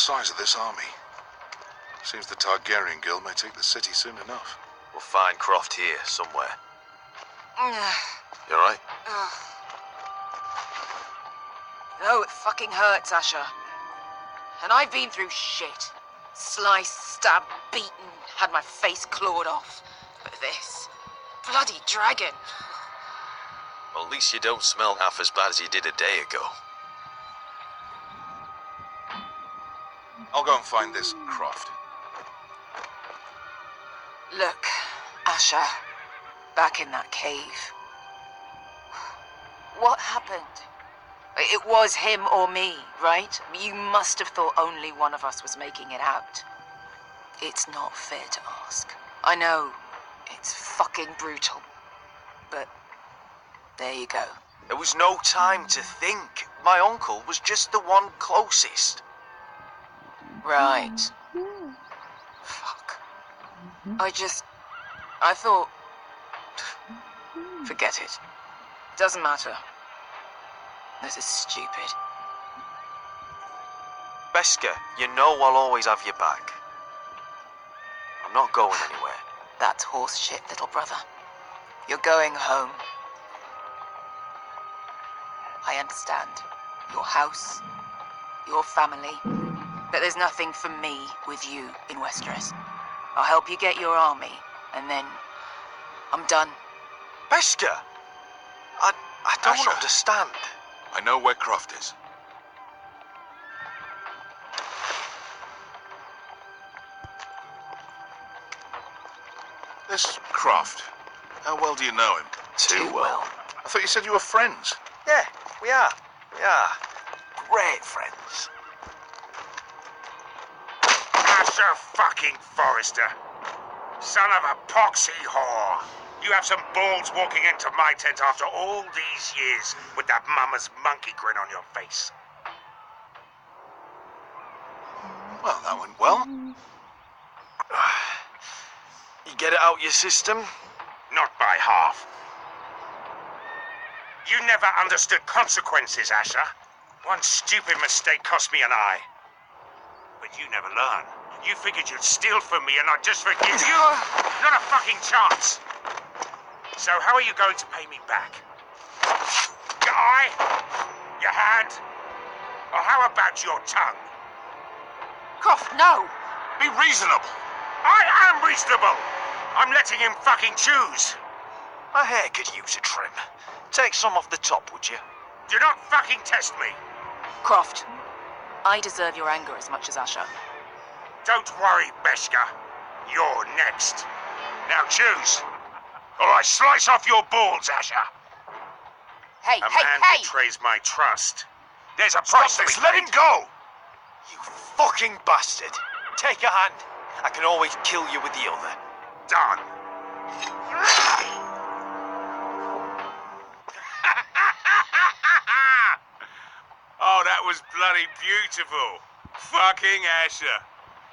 size of this army. Seems the Targaryen Guild may take the city soon enough. We'll find Croft here, somewhere. You alright? No, it fucking hurts, Asher. And I've been through shit. Sliced, stabbed, beaten, had my face clawed off. But this... bloody dragon. Well, at least you don't smell half as bad as you did a day ago. I'll go and find this Croft. Look, Asher, back in that cave. What happened? It was him or me, right? You must have thought only one of us was making it out. It's not fair to ask. I know, it's fucking brutal. But there you go. There was no time to think. My uncle was just the one closest. Right. Fuck. I thought... Forget it. Doesn't matter. This is stupid. Beskha, you know I'll always have your back. I'm not going anywhere. That's horse shit, little brother. You're going home. I understand. Your house, your family. But there's nothing for me with you in Westeros. I'll help you get your army, and then I'm done. Beskha! I don't Asher. understand. I know where Croft is. This Croft, how well do you know him? Too well. I thought you said you were friends. Yeah, we are. We are. Great friends. Asher fucking Forrester. Son of a poxy whore. You have some balls walking into my tent after all these years with that mama's monkey grin on your face. Well, that went well. You get it out your system? Not by half. You never understood consequences, Asher. One stupid mistake cost me an eye. But you never learn. You figured you'd steal from me and I'd just forgive you? Not a fucking chance. So how are you going to pay me back? Your eye? Your hand? Or how about your tongue? Croft, no! Be reasonable. I am reasonable! I'm letting him fucking choose. My hair could use a trim. Take some off the top, would you? Do not fucking test me. Croft, I deserve your anger as much as Asher. Don't worry, Beskha. You're next. Now choose. Or I slice off your balls, Asher. Hey, A man betrays my trust. There's a price to be Let him paid. go! You fucking bastard. Take a hand. I can always kill you with the other. Done. Oh, that was bloody beautiful. Fucking Asher.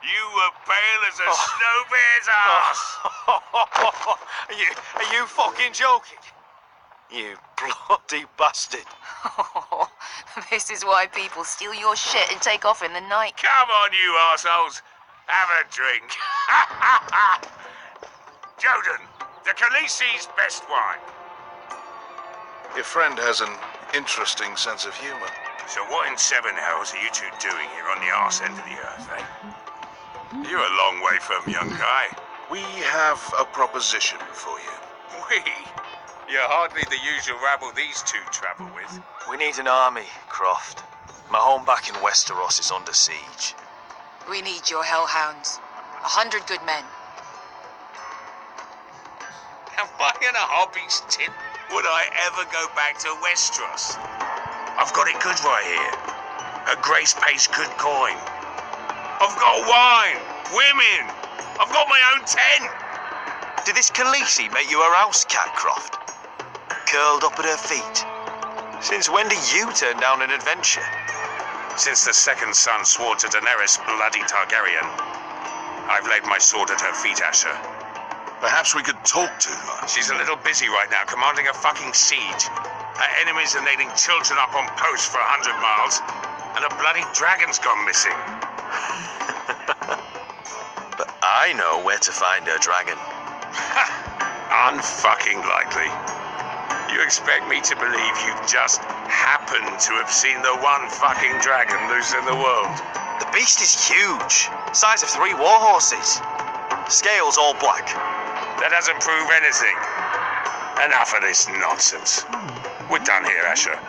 You were pale as a snow bear's ass. Are you fucking joking? You bloody bastard. This is why people steal your shit and take off in the night. Come on, you assholes. Have a drink. Joden, the Khaleesi's best wine. Your friend has an interesting sense of humor. So what in seven hells are you two doing here on the arse end of the earth, eh? You're a long way from, young guy. We have a proposition for you. We? You're hardly the usual rabble these two travel with. We need an army, Croft. My home back in Westeros is under siege. We need your hellhounds. 100 good men. Am I in a hobby's tip? Would I ever go back to Westeros? I've got it good right here. Her Grace pays good coin. I've got wine, women. I've got my own tent. Did this Khaleesi make you her house cat, Croft? Curled up at her feet? Since when do you turn down an adventure? Since the second son swore to Daenerys bloody Targaryen, I've laid my sword at her feet, Asher. Perhaps we could talk to her. She's a little busy right now commanding a fucking siege. Her enemies are nailing children up on posts for 100 miles, and a bloody dragon's gone missing. I know where to find her dragon. Unfucking likely. You expect me to believe you've just happened to have seen the one fucking dragon loose in the world? The beast is huge. Size of 3 war horses. Scales all black. That doesn't prove anything. Enough of this nonsense. We're done here, Asher.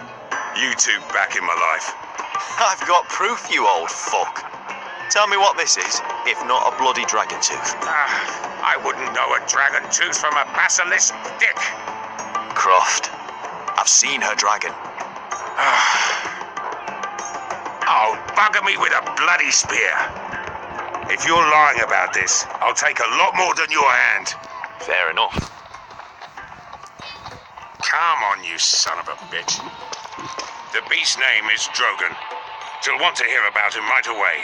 You two back in my life. I've got proof, you old fuck. Tell me what this is, if not a bloody dragon tooth. I wouldn't know a dragon tooth from a basilisk dick. Croft, I've seen her dragon. Oh, bugger me with a bloody spear. If you're lying about this, I'll take a lot more than your hand. Fair enough. Come on, you son of a bitch. The beast's name is Drogon. She'll want to hear about him right away.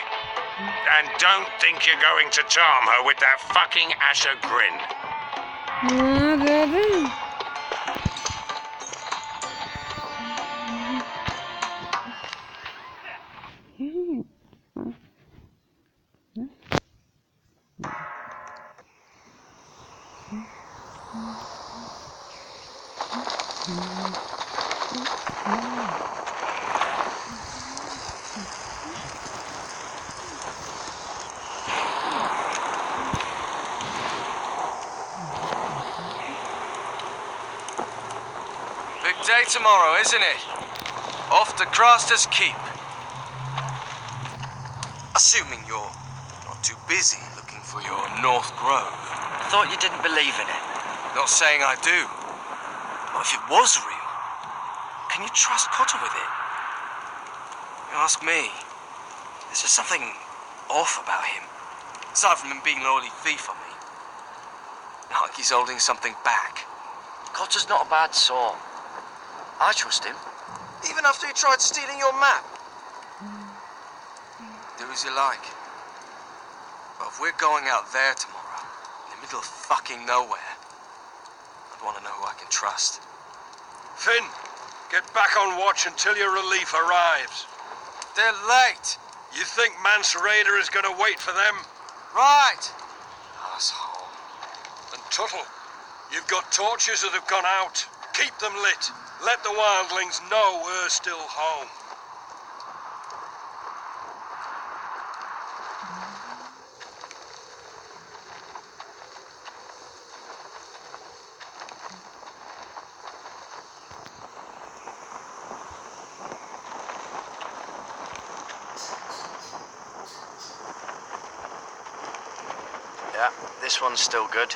And don't think you're going to charm her with that fucking Asher grin. Big day tomorrow, isn't it? Off to Craster's Keep. Assuming you're not too busy looking for your North Grove. I thought you didn't believe in it. Not saying I do. But if it was real, can you trust Cotter with it? You ask me, there's just something off about him. Aside from him being an oily thief on me. Like he's holding something back. Cotter's not a bad sort. I trust him. Even after he tried stealing your map. Do as you like. But if we're going out there tomorrow, in the middle of fucking nowhere, I'd want to know who I can trust. Finn, get back on watch until your relief arrives. They're late. You think Mance Rayder is gonna wait for them? Right. Asshole. And Tuttle, you've got torches that have gone out. Keep them lit. Let the wildlings know we're still home. Yeah, this one's still good.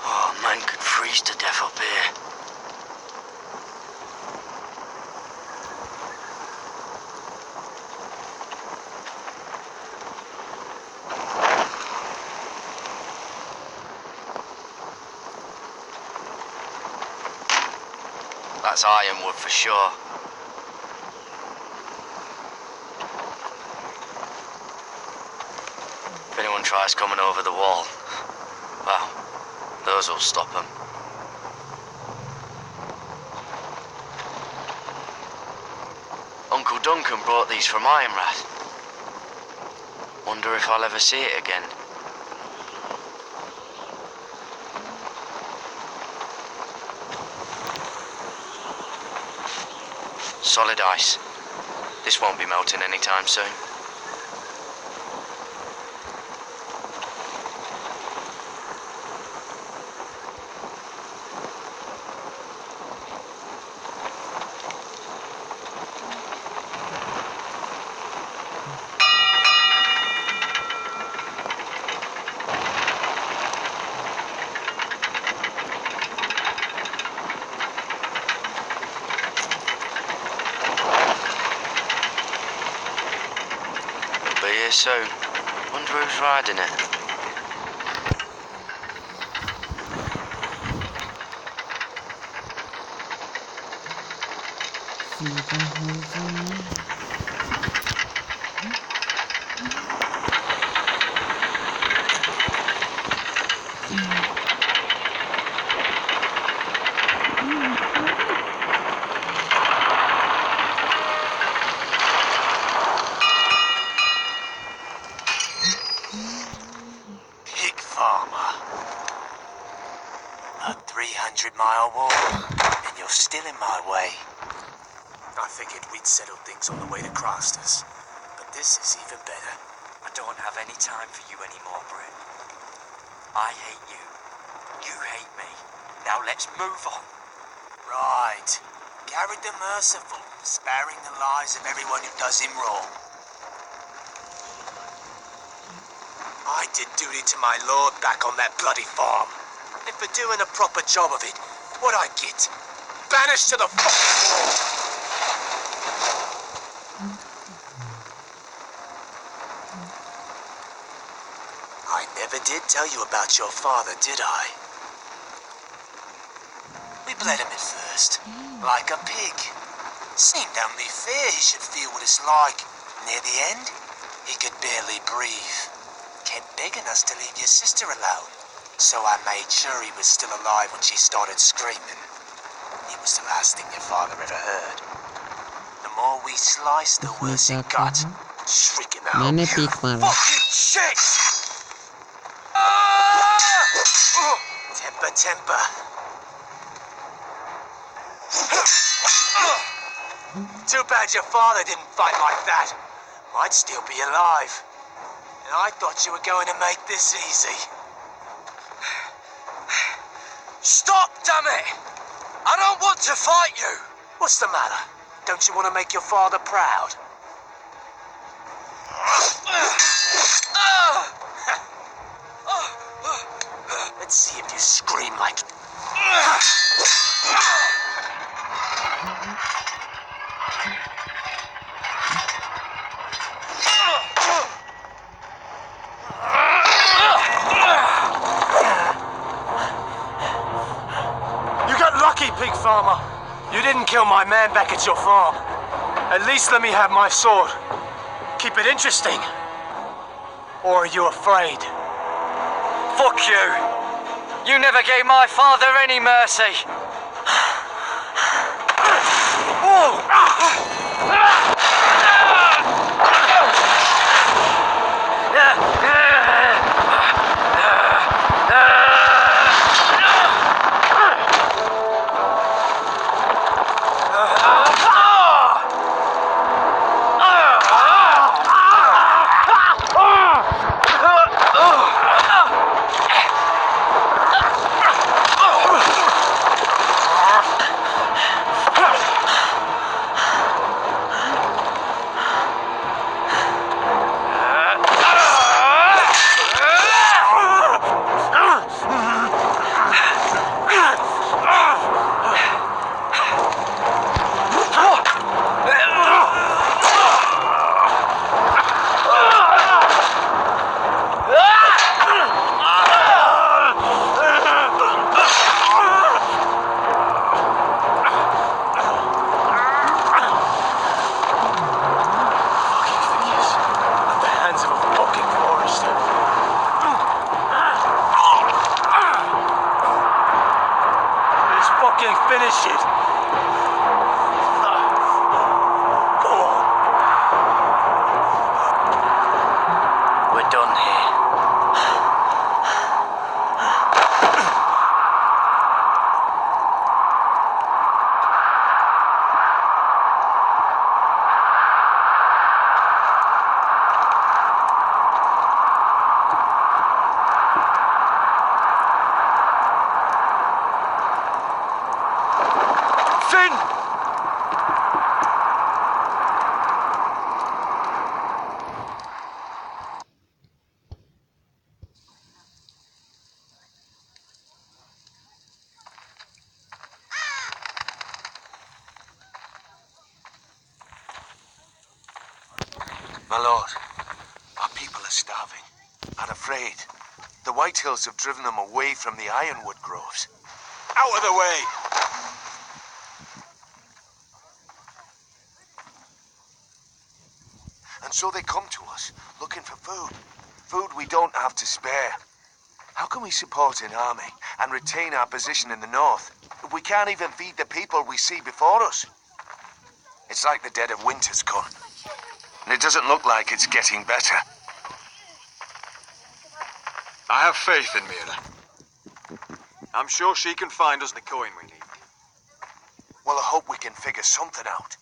Oh, man could freeze to death up here. That's ironwood for sure. If anyone tries coming over the wall, well, those will stop them. Uncle Duncan brought these from Ironrath. Wonder if I'll ever see it again. Solid ice. This won't be melting anytime soon. Be here soon. Wonder who's riding it. farmer. A 300-mile walk, and you're still in my way. I figured we'd settle things on the way to Crasters, but this is even better. I don't have any time for you anymore, Brett. I hate you. You hate me. Now let's move on. Right. Garrett the Merciful, sparing the lives of everyone who does him wrong. I did duty to my lord back on that bloody farm. And for doing a proper job of it, what'd I get? Banished to the fucking wall! I never did tell you about your father, did I? We bled him at first, like a pig. Seemed only fair he should feel what it's like. Near the end, he could barely breathe. Kept begging us to leave your sister alone. So I made sure he was still alive when she started screaming. It was the last thing your father ever heard. The more we sliced, the worse it got. Shrieking out, मैंने peak मारा. fucking shit! Temper, temper. Too bad your father didn't fight like that. Might still be alive. And I thought you were going to make this easy. Stop, damn it! I don't want to fight you! What's the matter? Don't you want to make your father proud? Let's see if you scream like... Pig farmer, you didn't kill my man back at your farm. At least let me have my sword. Keep it interesting. Or are you afraid? Fuck you! You never gave my father any mercy! Finish it. Go on. We're done here. My lord, our people are starving and afraid. The Whitehills have driven them away from the ironwood groves. Out of the way! And so they come to us, looking for food. Food we don't have to spare. How can we support an army and retain our position in the north if we can't even feed the people we see before us? It's like the dead of winter's come. And it doesn't look like it's getting better. I have faith in Mira. I'm sure she can find us the coin we need. Well, I hope we can figure something out.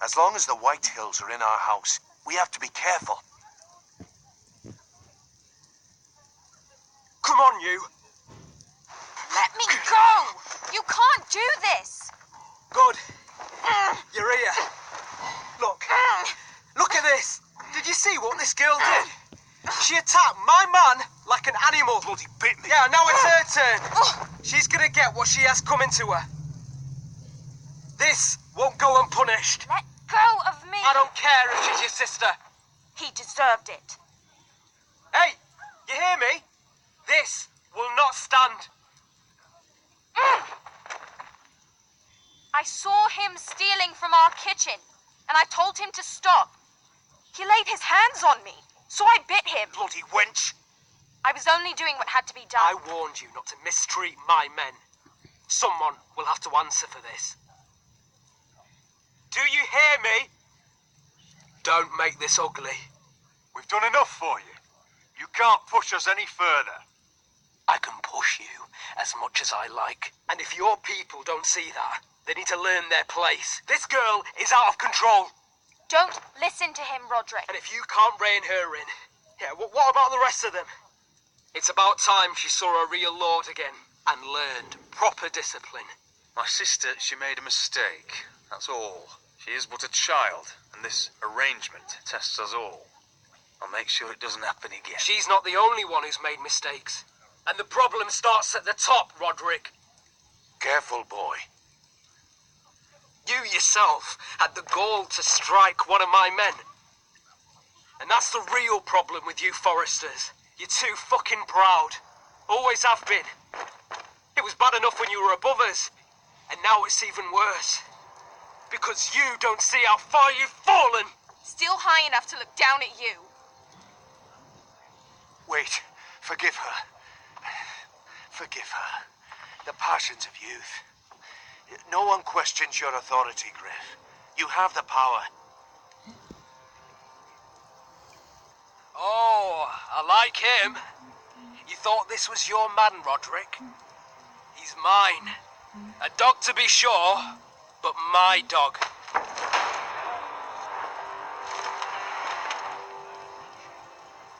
As long as the White Hills are in our house, we have to be careful. Come on, you. Let me go! You can't do this! Good. You're here. Look. Look at this. Did you see what this girl did? She attacked my man like an animal. Bloody bit me. Yeah, now it's her turn. She's gonna get what she has coming to her. This won't go unpunished. Let go of me! I don't care if she's your sister. He deserved it. Hey, you hear me? This will not stand. I saw him stealing from our kitchen, and I told him to stop. He laid his hands on me, so I bit him. Bloody wench. I was only doing what had to be done. I warned you not to mistreat my men. Someone will have to answer for this. Do you hear me? Don't make this ugly. We've done enough for you. You can't push us any further. I can push you as much as I like. And if your people don't see that, they need to learn their place. This girl is out of control. Don't listen to him, Roderick. And if you can't rein her in, yeah, what about the rest of them? It's about time she saw a real lord again and learned proper discipline. My sister, she made a mistake. That's all. She is but a child, and this arrangement tests us all. I'll make sure it doesn't happen again. She's not the only one who's made mistakes. And the problem starts at the top, Roderick. Careful, boy. You yourself had the gall to strike one of my men. And that's the real problem with you Forresters. You're too fucking proud. Always have been. It was bad enough when you were above us. And now it's even worse. Because you don't see how far you've fallen. Still high enough to look down at you. Wait. Forgive her. Forgive her. The passions of youth. No one questions your authority, Griff. You have the power. Oh, I like him. You thought this was your man, Roderick? He's mine. A dog to be sure, but my dog.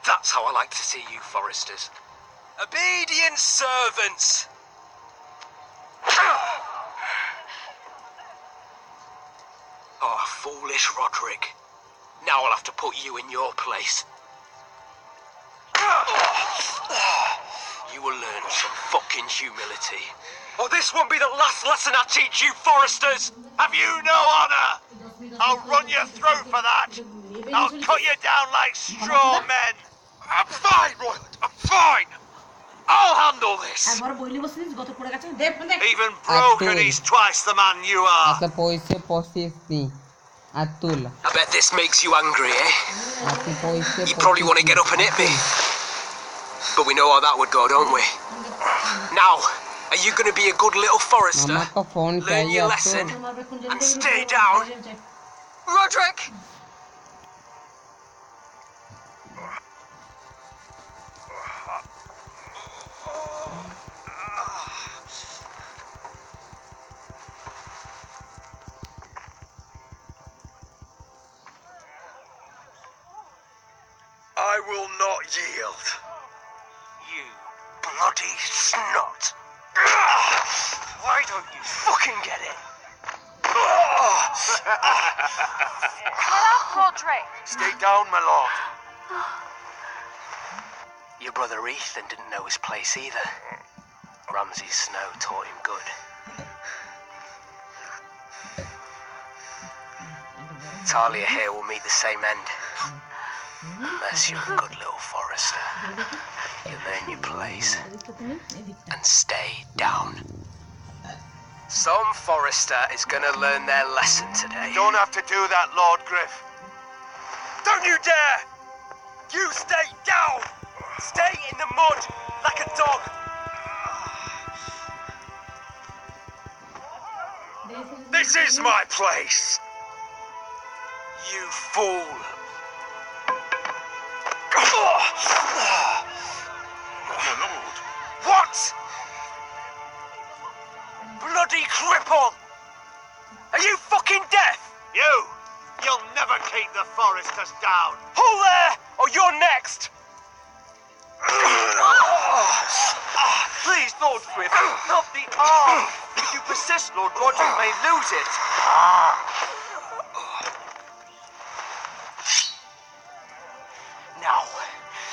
That's how I like to see you, Forresters. Obedient servants. Oh, foolish Roderick. Now I'll have to put you in your place. You will learn some fucking humility. Or this won't be the last lesson I teach you, Forresters! Have you no honor? I'll run your throat for that. I'll cut you down like straw men. I'm fine, Royland. I'm fine. I'll handle this. Even broken, he's twice the man you are. Asta poise posisi. Atul. I bet this makes you angry, eh? Ati poise. You probably want to get up and hit me. But we know how that would go, don't we? Now, are you going to be a good little Forrester? Mama ka phone Learn चाहिए your आपको. lesson and stay down. Roderick! I will not yield. You bloody snot. Why don't you fucking get it? Get up, Roderick. Stay down, my lord. Your brother Ethan didn't know his place either. Ramsay Snow taught him good. Talia here will meet the same end. Unless you're a good little Forrester. You learn your place and stay down. Some Forrester is gonna learn their lesson today. Don't have to do that, Lord Griff. Don't you dare! You stay down! Stay in the mud like a dog! This is my place. You fool! cripple! Are you fucking deaf? You'll never keep the Foresters down. Hold there, or you're next! Please, Lord Griff, not the arm. If you persist, Lord Roderick may lose it. Now,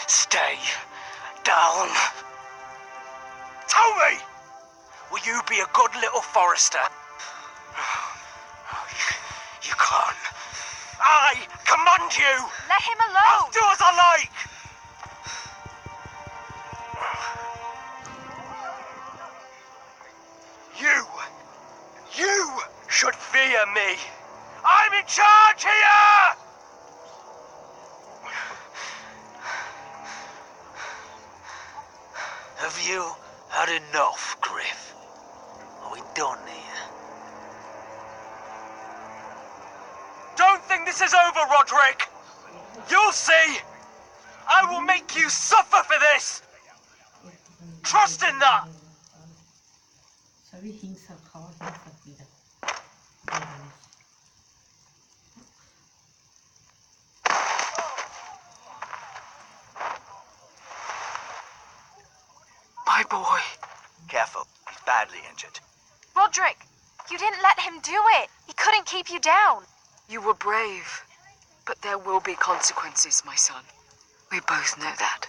stay down. Tell me! Will you be a good little Forester? You can't. I command you! Let him I'll alone! do as I like! You should fear me. I'm in charge here! Have you had enough, Griff? Are we done here? Don't think this is over, Roderick! You'll see! I will make you suffer for this! Trust in that! सभी हिंसा खाओ हिंसा पीड़ा My boy. Careful, he's badly injured. Roderick, you didn't let him do it. He couldn't keep you down. You were brave, but there will be consequences, my son. We both know that.